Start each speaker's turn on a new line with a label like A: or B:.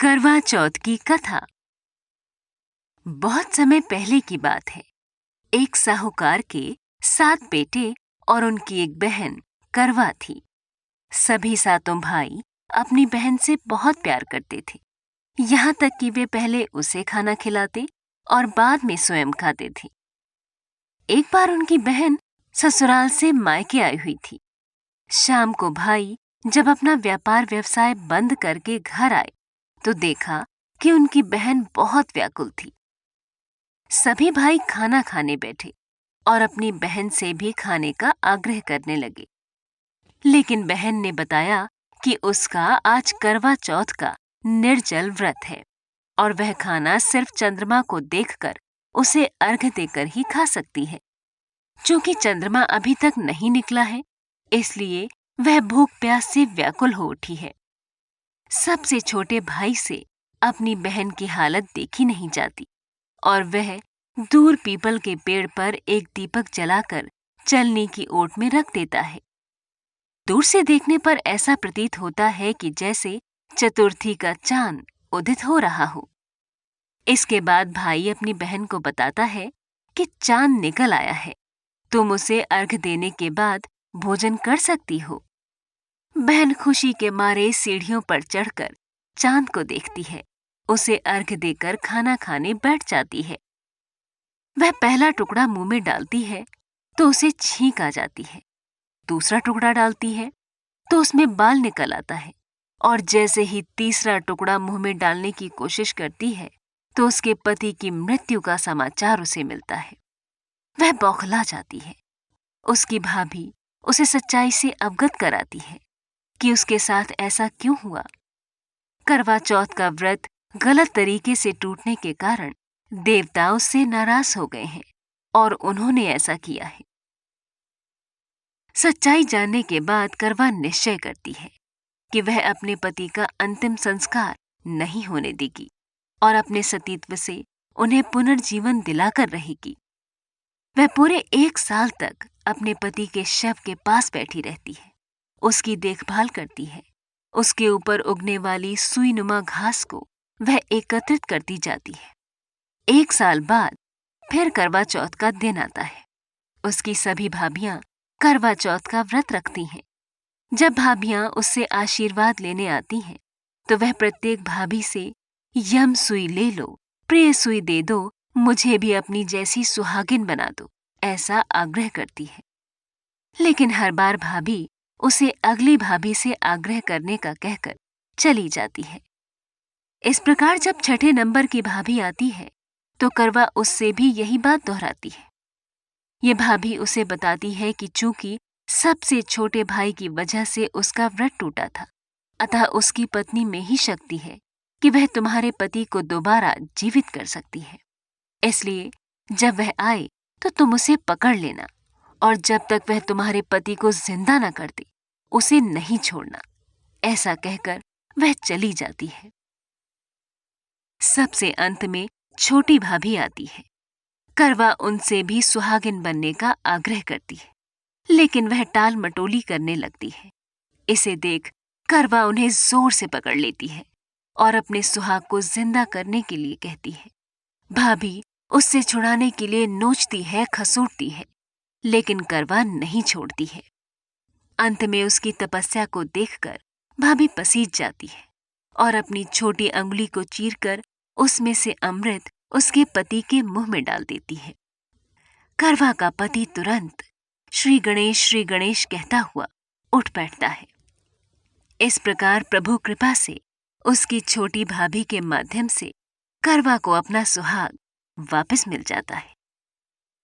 A: करवा चौथ की कथा। बहुत समय पहले की बात है। एक साहूकार के 7 बेटे और उनकी एक बहन करवा थी। सभी सातों भाई अपनी बहन से बहुत प्यार करते थे, यहाँ तक कि वे पहले उसे खाना खिलाते और बाद में स्वयं खाते थे। एक बार उनकी बहन ससुराल से मायके आई हुई थी। शाम को भाई जब अपना व्यापार व्यवसाय बंद करके घर आए तो देखा कि उनकी बहन बहुत व्याकुल थी। सभी भाई खाना खाने बैठे और अपनी बहन से भी खाने का आग्रह करने लगे, लेकिन बहन ने बताया कि उसका आज करवा चौथ का निर्जल व्रत है और वह खाना सिर्फ चंद्रमा को देखकर उसे अर्घ्य देकर ही खा सकती है। चूंकि चंद्रमा अभी तक नहीं निकला है, इसलिए वह भूख प्यास से व्याकुल हो उठी है। सबसे छोटे भाई से अपनी बहन की हालत देखी नहीं जाती और वह दूर पीपल के पेड़ पर एक दीपक जलाकर चलनी की ओट में रख देता है। दूर से देखने पर ऐसा प्रतीत होता है कि जैसे चतुर्थी का चांद उदित हो रहा हो। इसके बाद भाई अपनी बहन को बताता है कि चांद निकल आया है, तुम उसे अर्घ देने के बाद भोजन कर सकती हो। बहन खुशी के मारे सीढ़ियों पर चढ़कर चांद को देखती है, उसे अर्घ देकर खाना खाने बैठ जाती है। वह पहला टुकड़ा मुंह में डालती है तो उसे छींक आ जाती है। दूसरा टुकड़ा डालती है तो उसमें बाल निकल आता है और जैसे ही तीसरा टुकड़ा मुंह में डालने की कोशिश करती है तो उसके पति की मृत्यु का समाचार उसे मिलता है। वह बौखला जाती है। उसकी भाभी उसे सच्चाई से अवगत कराती है कि उसके साथ ऐसा क्यों हुआ। करवा चौथ का व्रत गलत तरीके से टूटने के कारण देवता उससे नाराज हो गए हैं और उन्होंने ऐसा किया है। सच्चाई जानने के बाद करवा निश्चय करती है कि वह अपने पति का अंतिम संस्कार नहीं होने देगी और अपने सतीत्व से उन्हें पुनर्जीवन दिलाकर रहेगी। वह पूरे 1 साल तक अपने पति के शव के पास बैठी रहती है, उसकी देखभाल करती है। उसके ऊपर उगने वाली सुईनुमा घास को वह एकत्रित करती जाती है। 1 साल बाद फिर करवा चौथ का दिन आता है। उसकी सभी भाभियां करवा चौथ का व्रत रखती हैं। जब भाभियां उससे आशीर्वाद लेने आती हैं, तो वह प्रत्येक भाभी से यम सुई ले लो, प्रिय सुई दे दो, मुझे भी अपनी जैसी सुहागिन बना दो, ऐसा आग्रह करती है। लेकिन हर बार भाभी उसे अगली भाभी से आग्रह करने का कहकर चली जाती है। इस प्रकार जब छठे नंबर की भाभी आती है तो करवा उससे भी यही बात दोहराती है। ये भाभी उसे बताती है कि चूंकि सबसे छोटे भाई की वजह से उसका व्रत टूटा था, अतः उसकी पत्नी में ही शक्ति है कि वह तुम्हारे पति को दोबारा जीवित कर सकती है। इसलिए जब वह आए तो तुम उसे पकड़ लेना और जब तक वह तुम्हारे पति को जिंदा न कर दे उसे नहीं छोड़ना। ऐसा कहकर वह चली जाती है। सबसे अंत में छोटी भाभी आती है। करवा उनसे भी सुहागिन बनने का आग्रह करती है, लेकिन वह टाल मटोली करने लगती है। इसे देख करवा उन्हें जोर से पकड़ लेती है और अपने सुहाग को जिंदा करने के लिए कहती है। भाभी उससे छुड़ाने के लिए नोचती है, खसूटती है, लेकिन करवा नहीं छोड़ती है। अंत में उसकी तपस्या को देखकर भाभी पसीज जाती है और अपनी छोटी अंगुली को चीरकर उसमें से अमृत उसके पति के मुंह में डाल देती है। करवा का पति तुरंत श्री गणेश कहता हुआ उठ बैठता है। इस प्रकार प्रभु कृपा से उसकी छोटी भाभी के माध्यम से करवा को अपना सुहाग वापस मिल जाता है।